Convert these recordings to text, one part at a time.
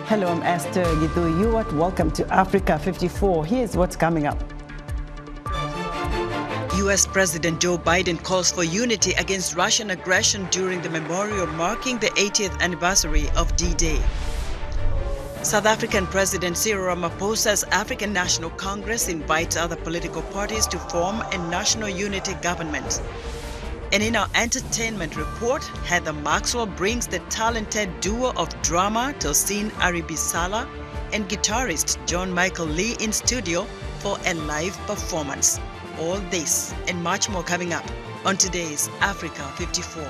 Hello, I'm Esther Gitu. Welcome to Africa 54. Here's what's coming up. U.S. President Joe Biden calls for unity against Russian aggression during the memorial marking the 80th anniversary of D-Day. South African President Cyril Ramaphosa's African National Congress invites other political parties to form a national unity government. And in our entertainment report, Heather Maxwell brings the talented duo of drummer Tosin Aribisala and guitarist John Michael Lee in studio for a live performance. All this and much more coming up on today's Africa 54.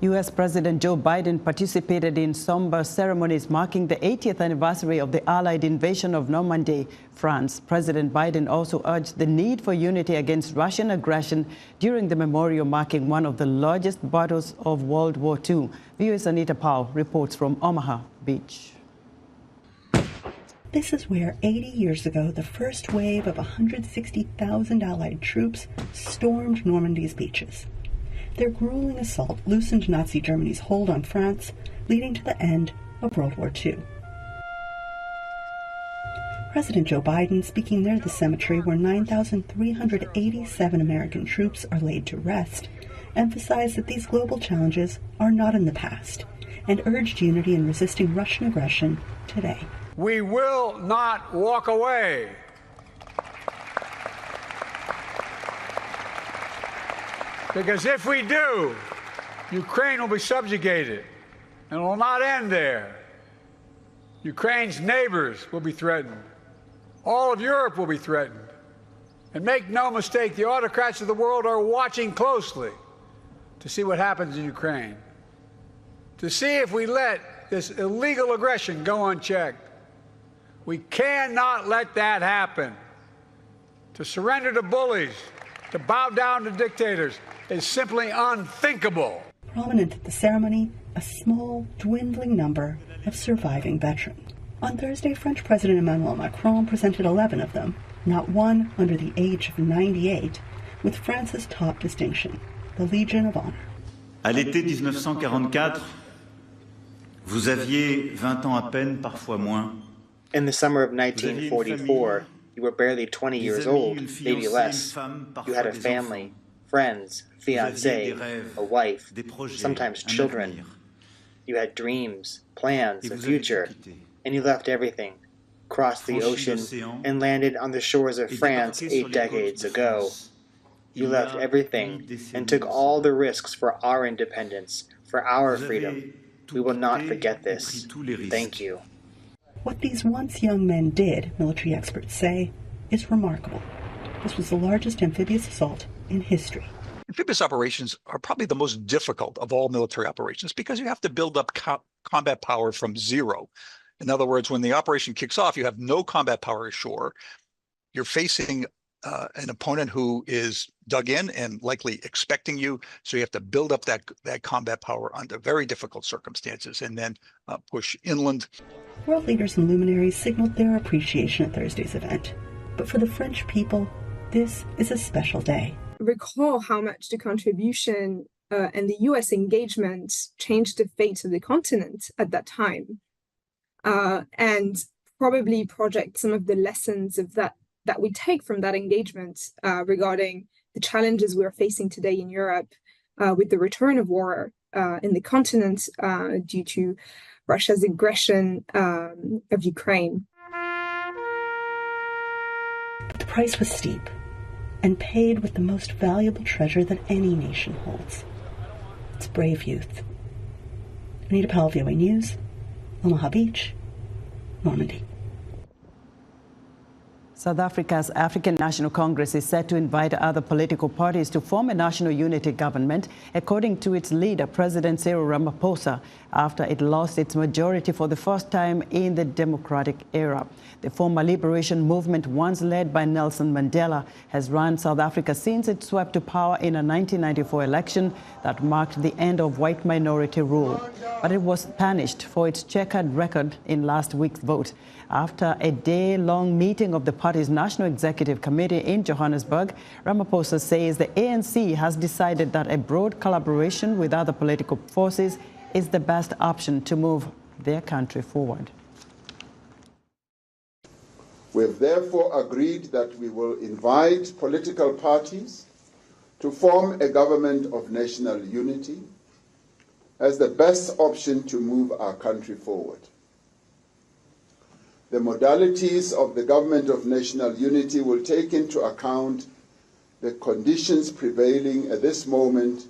U.S. President Joe Biden participated in somber ceremonies marking the 80th anniversary of the Allied invasion of Normandy, France. President Biden also urged the need for unity against Russian aggression during the memorial marking one of the largest battles of World War II. VOA's Anita Powell reports from Omaha Beach. This is where 80 years ago, the first wave of 160,000 Allied troops stormed Normandy's beaches. Their grueling assault loosened Nazi Germany's hold on France, leading to the end of World War II. President Joe Biden speaking near the cemetery where 9,387 American troops are laid to rest, emphasized that these global challenges are not in the past and urged unity in resisting Russian aggression today. We will not walk away. Because if we do, Ukraine will be subjugated, and it will not end there. Ukraine's neighbors will be threatened. All of Europe will be threatened. And make no mistake, the autocrats of the world are watching closely to see what happens in Ukraine, to see if we let this illegal aggression go unchecked. We cannot let that happen. To surrender to bullies, to bow down to dictators, is simply unthinkable. Prominent at the ceremony, a small, dwindling number of surviving veterans. On Thursday, French President Emmanuel Macron presented 11 of them, not one under the age of 98, with France's top distinction, the Legion of Honor. À l'été 1944, vous aviez 20 ans à peine, parfois moins. In the summer of 1944, you were barely 20 years old, maybe less. You had a family, friends, fiancé, a wife, sometimes children. You had dreams, plans, a future, and you left everything, crossed the ocean, and landed on the shores of France 8 decades ago. You left everything and took all the risks for our independence, for our freedom. We will not forget this. Thank you. What these once young men did, military experts say, is remarkable. This was the largest amphibious assault in history. Amphibious operations are probably the most difficult of all military operations because you have to build up combat power from zero. In other words, when the operation kicks off, you have no combat power ashore. You're facing an opponent who is dug in and likely expecting you, so you have to build up that combat power under very difficult circumstances and then push inland. World leaders and luminaries signaled their appreciation at Thursday's event. But for the French people, this is a special day. Recall how much the contribution and the U.S. engagement changed the fate of the continent at that time, and probably project some of the lessons of that we take from that engagement regarding the challenges we are facing today in Europe with the return of war in the continent due to Russia's aggression of Ukraine. But the price was steep, and paid with the most valuable treasure that any nation holds. It's brave youth. Anita Powell, VOA News, Omaha Beach, Normandy. South Africa's African National Congress is set to invite other political parties to form a national unity government, according to its leader, President Cyril Ramaphosa, after it lost its majority for the first time in the democratic era. The former liberation movement, once led by Nelson Mandela, has run South Africa since it swept to power in a 1994 election that marked the end of white minority rule. But it was punished for its checkered record in last week's vote. After a day-long meeting of the party's National Executive Committee in Johannesburg, Ramaphosa says the ANC has decided that a broad collaboration with other political forces is the best option to move their country forward. We have therefore agreed that we will invite political parties to form a government of national unity as the best option to move our country forward. The modalities of the government of national unity will take into account the conditions prevailing at this moment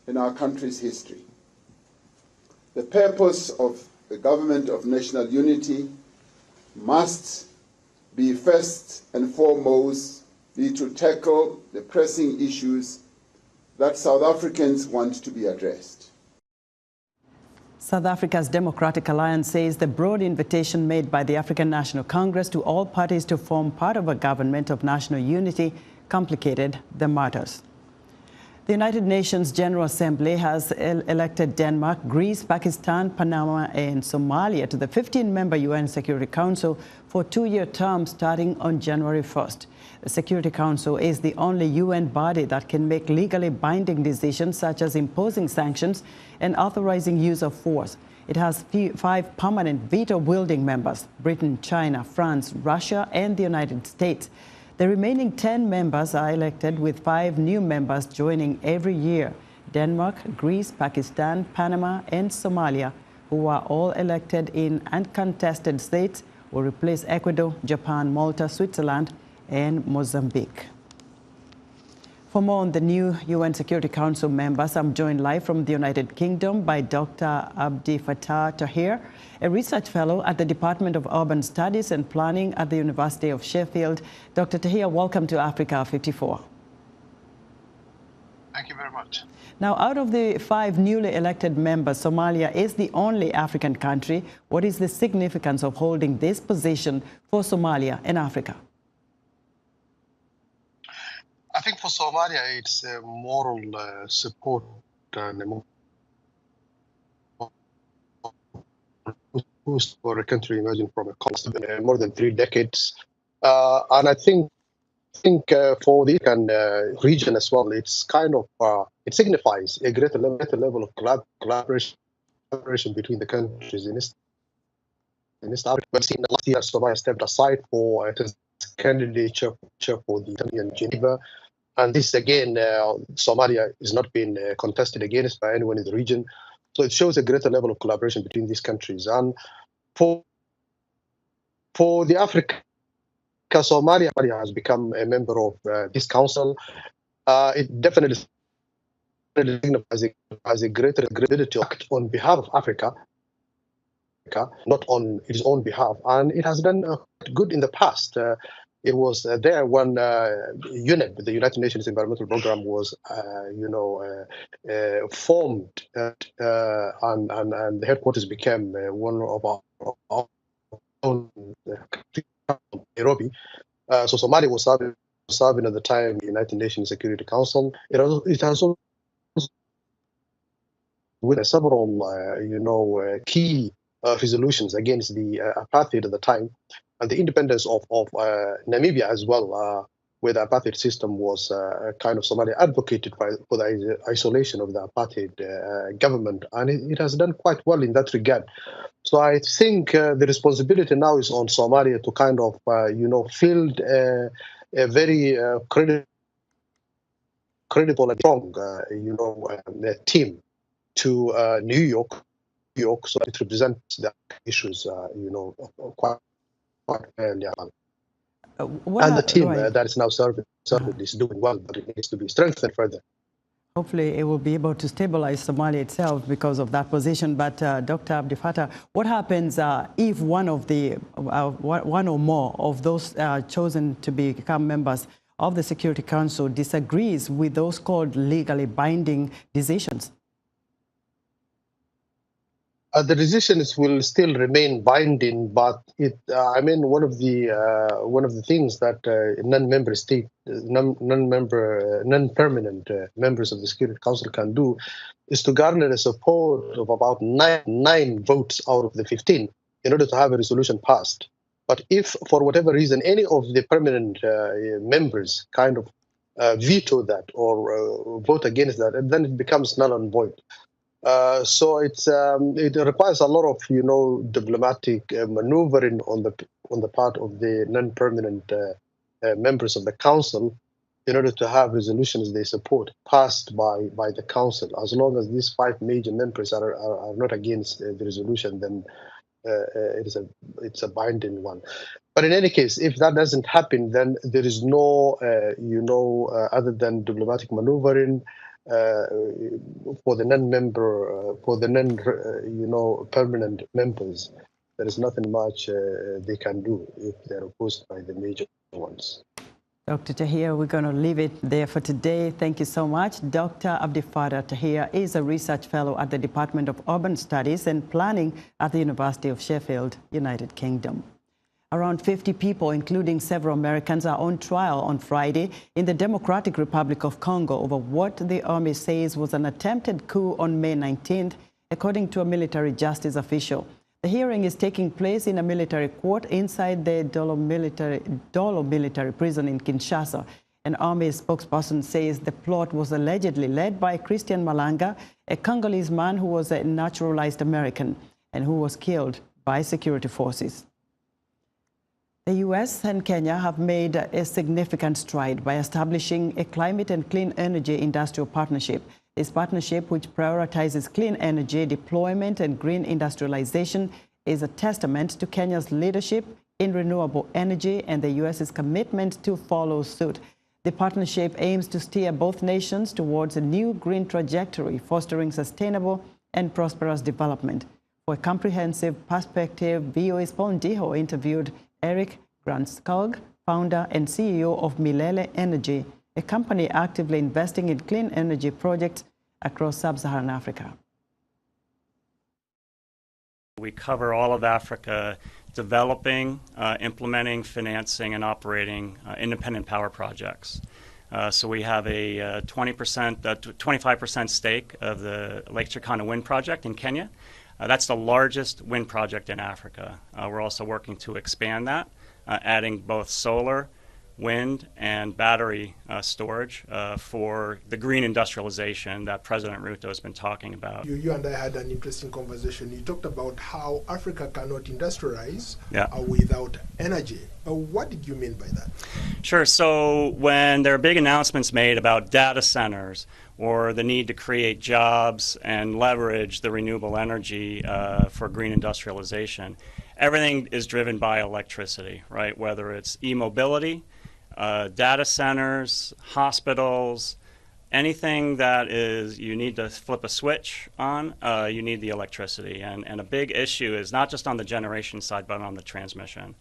in our country's history. The purpose of the government of national unity must be first and foremost be to tackle the pressing issues that South Africans want to be addressed. South Africa's Democratic Alliance says the broad invitation made by the African National Congress to all parties to form part of a government of national unity complicated the matters. The United Nations General Assembly has elected Denmark, Greece, Pakistan, Panama and Somalia to the 15-member UN Security Council for 2-year terms starting on January 1st. The Security Council is the only UN body that can make legally binding decisions such as imposing sanctions and authorizing use of force. It has 5 permanent veto-wielding members: Britain, China, France, Russia and the United States. The remaining 10 members are elected, with 5 new members joining every year: Denmark, Greece, Pakistan, Panama and Somalia, who are all elected in uncontested states, will replace Ecuador, Japan, Malta, Switzerland and Mozambique. For more on the new UN Security Council members, I'm joined live from the United Kingdom by Dr. Abdi Fattah Tahir, a research fellow at the Department of Urban Studies and Planning at the University of Sheffield. Dr. Tahir, welcome to Africa 54. Thank you very much. Now, out of the 5 newly elected members, Somalia is the only African country. What is the significance of holding this position for Somalia and Africa? I think for Somalia, it's a moral support and a boost for a country emerging from a conflict more than 3 decades. And I think for the region as well, it's kind of it signifies a greater level of collaboration between the countries in East Africa. We've seen last year Somalia stepped aside for a candidature for the in Geneva. And this, again, Somalia is not being contested against by anyone in the region. So it shows a greater level of collaboration between these countries. And for the Africa, Somalia has become a member of this council. It definitely signifies a greater credibility to act on behalf of Africa, not on its own behalf. And it has done good in the past. It was there when UNEP, the United Nations Environmental Program, was, formed, and the headquarters became one of our own Nairobi. So Somalia was serving at the time the United Nations Security Council. It has also with several, key resolutions against the apartheid at the time, and the independence of Namibia as well, where the apartheid system was kind of Somalia advocated for the isolation of the apartheid government, and it has done quite well in that regard. So I think the responsibility now is on Somalia to kind of, field a very credible and strong, team to New York, so it represents the issues, quite fairly. And the team that is now serving is doing well, but it needs to be strengthened further. Hopefully it will be able to stabilize Somalia itself because of that position. But Dr. Abdi Fattah, what happens if one or more of those chosen to become members of the Security Council disagrees with those called legally binding decisions? The decisions will still remain binding, but I mean, one of the things that non-member state, non-permanent members of the Security Council can do is to garner the support of about nine votes out of the 15 in order to have a resolution passed. But if, for whatever reason, any of the permanent members kind of veto that or vote against that, then it becomes null and void. So it requires a lot of diplomatic maneuvering on the part of the non-permanent members of the council in order to have resolutions they support passed by the council. As long as these 5 major members are not against the resolution, then it's a binding one. But in any case, if that doesn't happen, then there is no other than diplomatic maneuvering. For the non-member, permanent members, there is nothing much they can do if they're opposed by the major ones. Dr. Tahir, we're going to leave it there for today. Thank you so much. Dr. Abdi Fattah Tahir is a research fellow at the Department of Urban Studies and Planning at the University of Sheffield, United Kingdom. Around 50 people, including several Americans, are on trial on Friday in the Democratic Republic of Congo over what the army says was an attempted coup on May 19th, according to a military justice official. The hearing is taking place in a military court inside the Dolo military prison in Kinshasa. An army spokesperson says the plot was allegedly led by Christian Malanga, a Congolese man who was a naturalized American and who was killed by security forces. The U.S. and Kenya have made a significant stride by establishing a climate and clean energy industrial partnership. This partnership, which prioritizes clean energy deployment and green industrialization, is a testament to Kenya's leadership in renewable energy and the U.S.'s commitment to follow suit. The partnership aims to steer both nations towards a new green trajectory, fostering sustainable and prosperous development. For a comprehensive perspective, VOA's Paul Ndiho interviewed Eric Granskog, founder and CEO of Milele Energy, a company actively investing in clean energy projects across sub-Saharan Africa. We cover all of Africa, developing, implementing, financing, and operating independent power projects. So we have a 25% stake of the Lake Turkana wind project in Kenya. That's the largest wind project in Africa. We're also working to expand that, adding both solar, wind, and battery storage for the green industrialization that President Ruto has been talking about. You and I had an interesting conversation. You talked about how Africa cannot industrialize without energy. What did you mean by that? Sure. So when there are big announcements made about data centers or the need to create jobs and leverage the renewable energy for green industrialization, everything is driven by electricity, right? Whether it's e-mobility, data centers, hospitals, anything that is you need to flip a switch on, you need the electricity. And a big issue is not just on the generation side, but on the transmission.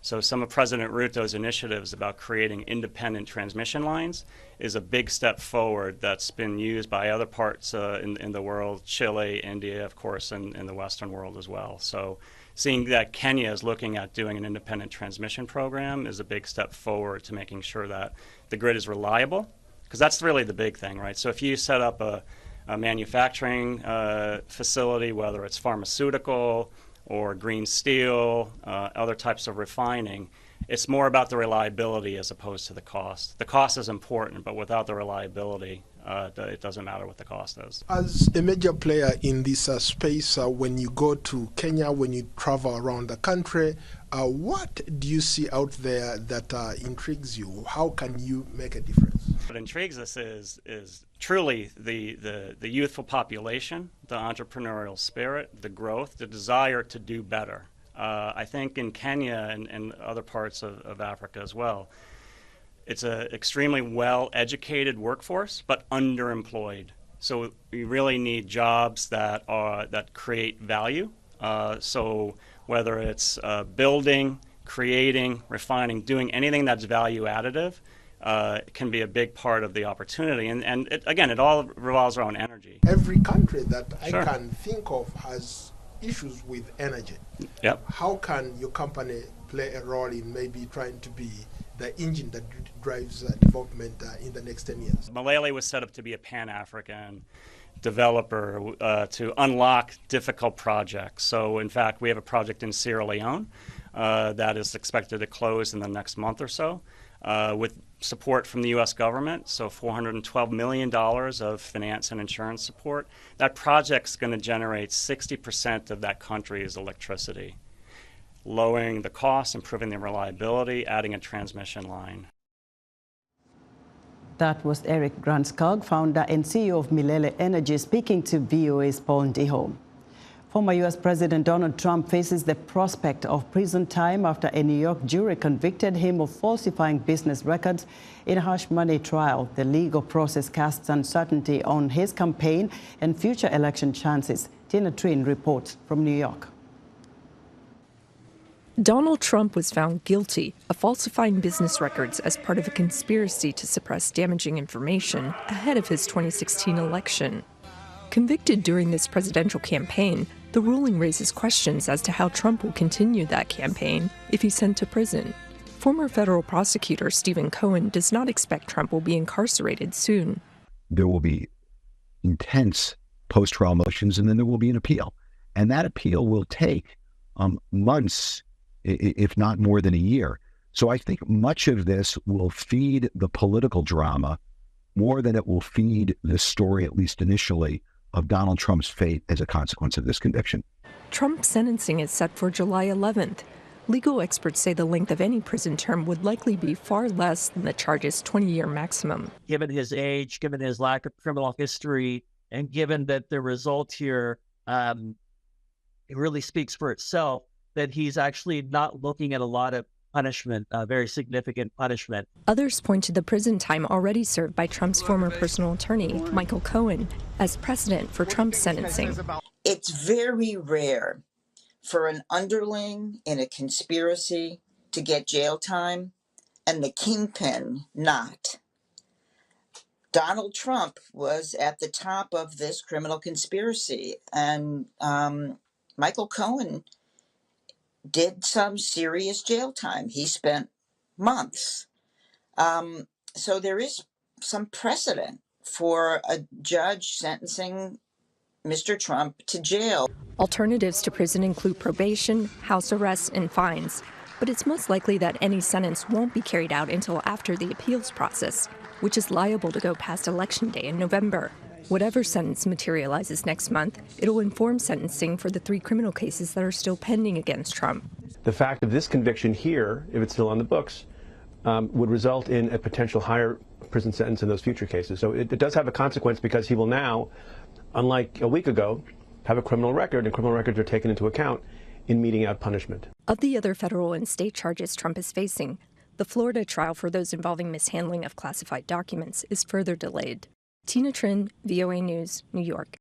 So some of President Ruto's initiatives about creating independent transmission lines is a big step forward that's been used by other parts in the world, Chile, India, of course, and in the Western world as well. So seeing that Kenya is looking at doing an independent transmission program is a big step forward to making sure that the grid is reliable, because that's really the big thing, right? So if you set up a manufacturing facility, whether it's pharmaceutical or green steel, other types of refining, it's more about the reliability as opposed to the cost. The cost is important, but without the reliability, it doesn't matter what the cost is. As a major player in this space, when you go to Kenya, when you travel around the country, what do you see out there that intrigues you? How can you make a difference? What intrigues us is truly the youthful population, the entrepreneurial spirit, the growth, the desire to do better. I think in Kenya and other parts of Africa as well, it's an extremely well-educated workforce, but underemployed. So we really need jobs that create value. So whether it's building, creating, refining, doing anything that's value additive, can be a big part of the opportunity. And it all revolves around energy. Every country that Sure. I can think of has issues with energy. Yep. How can your company play a role in maybe trying to be the engine that drives development in the next 10 years? Malele was set up to be a Pan-African developer to unlock difficult projects. So in fact, we have a project in Sierra Leone that is expected to close in the next month or so with support from the U.S. government, so $412 million of finance and insurance support. That project's going to generate 60% of that country's electricity, lowering the cost, improving the reliability, adding a transmission line. That was Eric Granskog, founder and CEO of Milele Energy, speaking to VOA's Paul Ndihom. Former U.S. President Donald Trump faces the prospect of prison time after a New York jury convicted him of falsifying business records in a hush money trial. The legal process casts uncertainty on his campaign and future election chances. Tina Trin reports from New York. Donald Trump was found guilty of falsifying business records as part of a conspiracy to suppress damaging information ahead of his 2016 election. Convicted during this presidential campaign, the ruling raises questions as to how Trump will continue that campaign if he's sent to prison. Former federal prosecutor Stephen Cohen does not expect Trump will be incarcerated soon. There will be intense post-trial motions, and then there will be an appeal. And that appeal will take months, if not more than a year. So I think much of this will feed the political drama more than it will feed the story, at least initially, of Donald Trump's fate as a consequence of this conviction. Trump's sentencing is set for July 11th. Legal experts say the length of any prison term would likely be far less than the charge's 20-year maximum. Given his age, given his lack of criminal history, and given that the result here it really speaks for itself, that he's actually not looking at a lot of punishment, very significant punishment. Others point to the prison time already served by Trump's former personal attorney, Michael Cohen, as precedent for Trump's sentencing. It's very rare for an underling in a conspiracy to get jail time and the kingpin not. Donald Trump was at the top of this criminal conspiracy, and Michael Cohen did some serious jail time. He spent months. So there is some precedent for a judge sentencing Mr. Trump to jail. Alternatives to prison include probation, house arrest, and fines. But it's most likely that any sentence won't be carried out until after the appeals process, which is liable to go past Election Day in November. Whatever sentence materializes next month, it'll inform sentencing for the 3 criminal cases that are still pending against Trump. The fact of this conviction here, if it's still on the books, would result in a potential higher prison sentence in those future cases. So it does have a consequence, because he will now, unlike a week ago, have a criminal record, and criminal records are taken into account in meting out punishment. Of the other federal and state charges Trump is facing, the Florida trial for those involving mishandling of classified documents is further delayed. Tina Trin, VOA News, New York.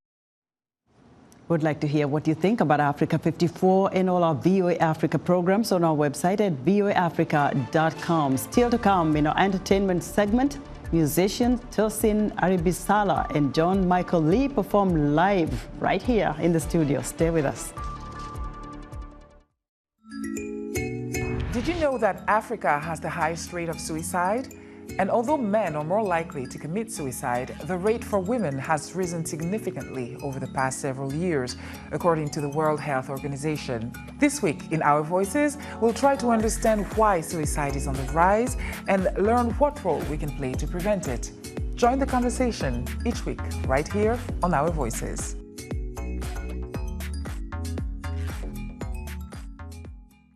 Would like to hear what you think about Africa 54 and all our VOA Africa programs on our website at voaafrica.com. Still to come in our entertainment segment, musician Tosin Aribisala and John Michael Lee perform live right here in the studio. Stay with us. Did you know that Africa has the highest rate of suicide? And although men are more likely to commit suicide, the rate for women has risen significantly over the past several years, according to the World Health Organization. This week in Our Voices, we'll try to understand why suicide is on the rise and learn what role we can play to prevent it. Join the conversation each week right here on Our Voices.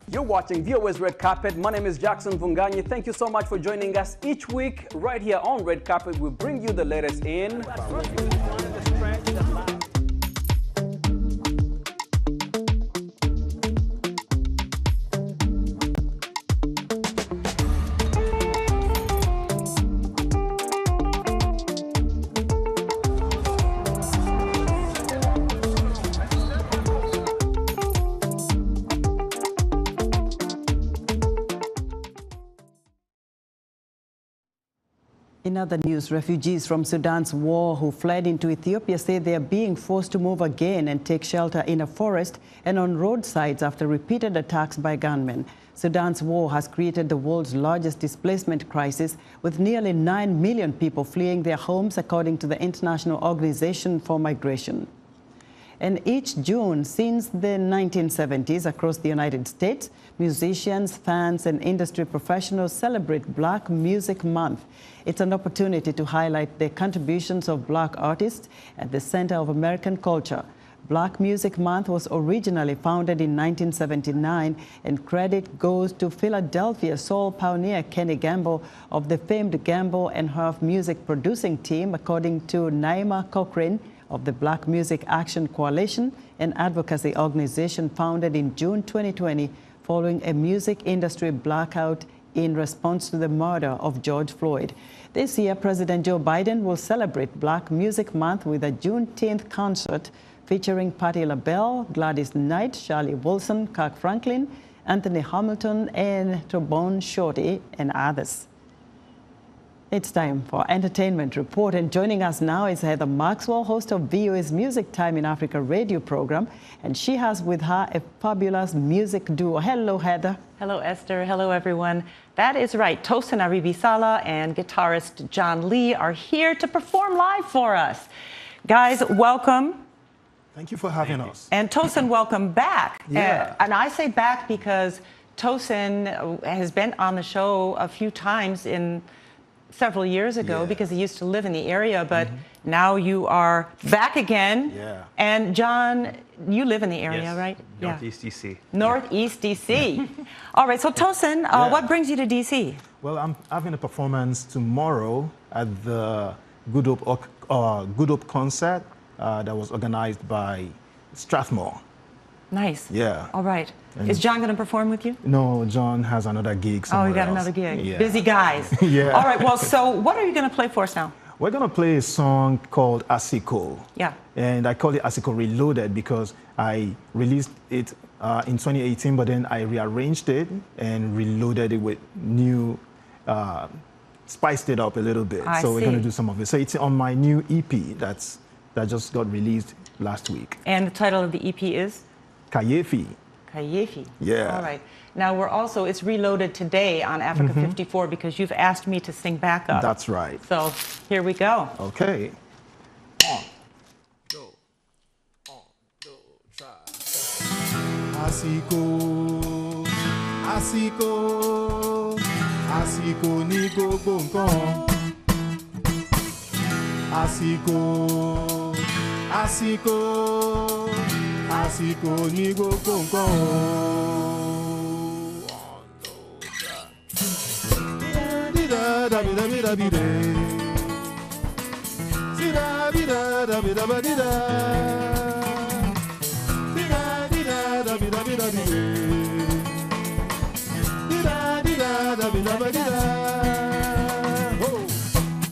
You're watching VOA's Red Carpet. My name is Jackson Vunganyi. Thank you so much for joining us each week right here on Red Carpet. We bring you the latest in In other news, refugees from Sudan's war who fled into Ethiopia say they are being forced to move again and take shelter in a forest and on roadsides after repeated attacks by gunmen. Sudan's war has created the world's largest displacement crisis, with nearly 9 million people fleeing their homes, according to the International Organization for Migration. And each June since the 1970s across the United States, musicians, fans, and industry professionals celebrate Black Music Month. It's an opportunity to highlight the contributions of Black artists at the center of American culture. Black Music Month was originally founded in 1979, and credit goes to Philadelphia soul pioneer Kenny Gamble of the famed Gamble and Huff music producing team, according to Naima Cochrane of the Black Music Action Coalition, an advocacy organization founded in June 2020 following a music industry blackout in response to the murder of George Floyd. This year, President Joe Biden will celebrate Black Music Month with a Juneteenth concert featuring Patti LaBelle, Gladys Knight, Charlie Wilson, Kirk Franklin, Anthony Hamilton, and Trombone Shorty, and others. It's time for Entertainment Report, and joining us now is Heather Maxwell, host of VOA's Music Time in Africa radio program, and she has with her a fabulous music duo. Hello, Heather. Hello, Esther. Hello, everyone. That is right. Tosin Aribisala and guitarist John Lee are here to perform live for us. Guys, welcome. Thank you for having us. And Tosin, welcome back. Yeah. And I say back because Tosin has been on the show a few times in several years ago, because he used to live in the area, but now you are back again. Yeah. And John, you live in the area, right? Northeast DC. Northeast DC. All right, so Tosin, what brings you to DC? Well, I'm having a performance tomorrow at the Good Hope concert that was organized by Strathmore. Nice. Yeah. All right. Is John going to perform with you? No, John has another gig somewhere you got else. another gig. Yeah. Busy guys. Yeah. All right, well, so what are you going to play for us now? We're going to play a song called Asiko. Yeah. And I call it Asiko Reloaded because I released it in 2018, but then I rearranged it and reloaded it with new, spiced it up a little bit. So we're going to do some of it. So it's on my new EP that just got released last week. And the title of the EP is? Kayefi. Kayefi. Yeah. All right. Now it's reloaded today on Africa 54 because you've asked me to sing backup. That's right. So here we go. Okay. Asiko, Asiko, Asiko ni gbogbo nǹkan. Asiko, Asiko, Asiko ni gbogbo nǹkan.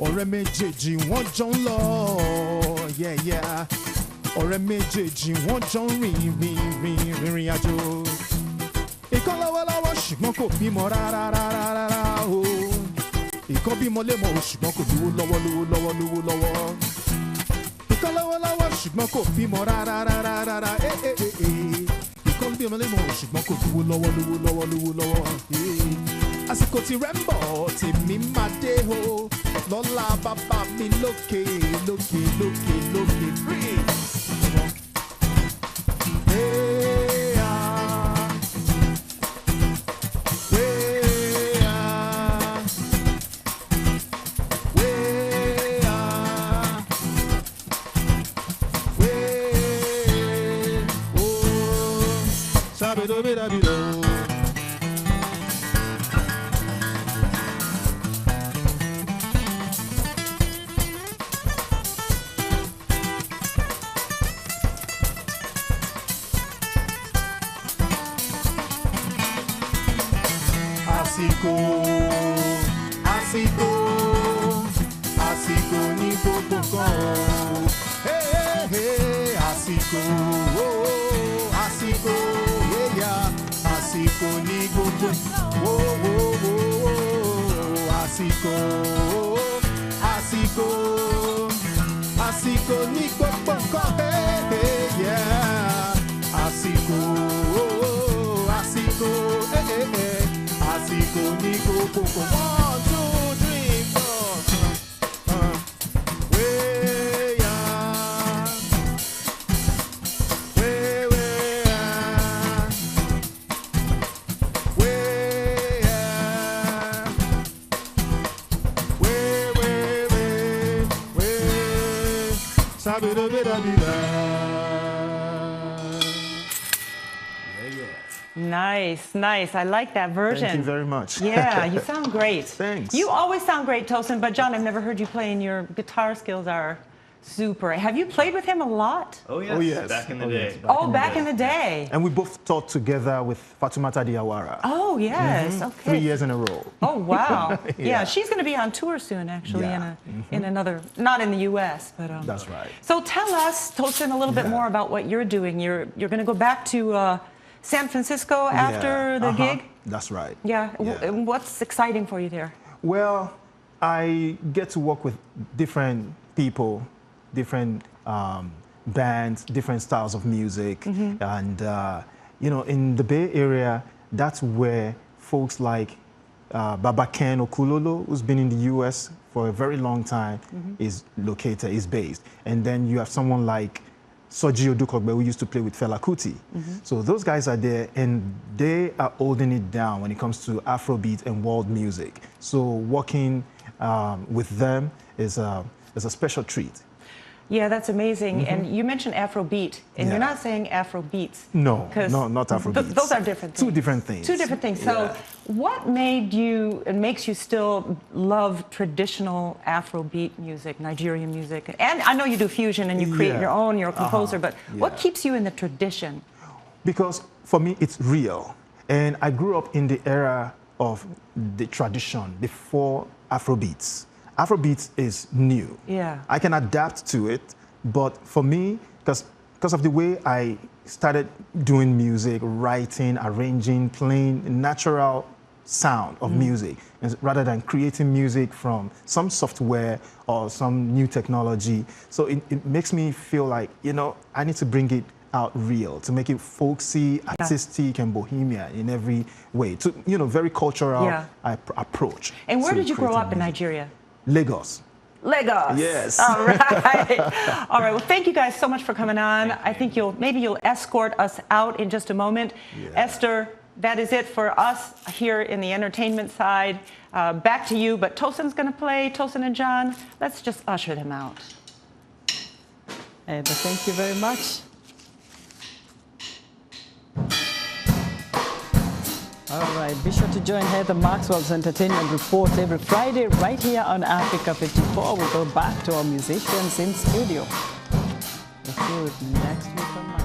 Ọ̀rẹ́ méjèèjì wọ́n jọ ń lọ, ọ̀rẹ́ méjèèjì wọ́n jọ ń rìnrìn àjò. Ìkan lọ́wọ́lọ́wọ́ ṣùgbọ́n kò bímọ rárá o. Ìkan bímọ lémọ̀ o ṣùgbọ́n kò lówó lọ́wọ́. Ìkan lọ́wọ́lọ́wọ́ ṣùgbọ́n kò bímọ rárá. Ìkan bímọ lémọ̀ o ṣùgbọ́n kò lówó lọ́wọ́. Àsìkò tí rẹ̀ ń bọ̀ tèmi máa dé o. Lọ́lá bàbá mi lókè. Asiko ni gbogbo nǹkan. Asiko, Asiko, Asiko ni gbogbo nǹkan. Asiko, àsìkò àsìkò ní gbogbo nǹkan yeah àsìkò àsìkò àsìkò ní gbogbo nǹkan 1, 2, 3, 4. Nice, nice. I like that version. Thank you very much. Yeah, you sound great. Thanks. You always sound great, Tosin, but John, I've never heard you play, and your guitar skills are super. Have you played with him a lot? Oh, yes. Oh, yes. Back in the day. Yes. Back in the day. And we both taught together with Fatoumata Diawara. Oh, yes. Okay. 3 years in a row. Oh, wow. Yeah, she's going to be on tour soon, actually, in another, not in the U.S., but... That's right. So tell us, Tosin, a little bit more about what you're doing. You're going to go back to San Francisco after the gig? That's right. Yeah. And what's exciting for you there? Well, I get to work with different people, different bands, different styles of music. And, you know, in the Bay Area, that's where folks like Baba Ken Okulolo, who's been in the U.S. for a very long time, is located, is based. And then you have someone like Soji Odukogbe, who used to play with Fela Kuti. So those guys are there, and they are holding it down when it comes to Afrobeat and world music. So working with them is a special treat. Yeah, that's amazing. And you mentioned Afrobeat, and you're not saying Afrobeats. No, not Afrobeats. Those are different things. Two different things. Two different things. So what made you, and makes you still love traditional Afrobeat music, Nigerian music? And I know you do fusion and you create your own, you're a composer, but what keeps you in the tradition? Because for me, it's real. And I grew up in the era of the tradition, before Afrobeats. Afrobeats is new. Yeah. I can adapt to it, but for me, because of the way I started doing music, writing, arranging, playing natural sound of music, rather than creating music from some software or some new technology. So it makes me feel like, you know, I need to bring it out real, to make it folksy, artistic, and bohemian in every way. To, you know, very cultural approach. And where did you grow up in Nigeria? Lagos. Lagos. Yes. All right. All right. Well, thank you guys so much for coming on. I think maybe you'll escort us out in just a moment. Esther, that is it for us here in the entertainment side. Back to you, but Tosin's going to play. Tosin and John, let's just usher them out. And thank you very much. All right, be sure to join Heather Maxwell's Entertainment Report every Friday right here on Africa 54. We'll go back to our musicians in studio. We'll see you next week on Monday.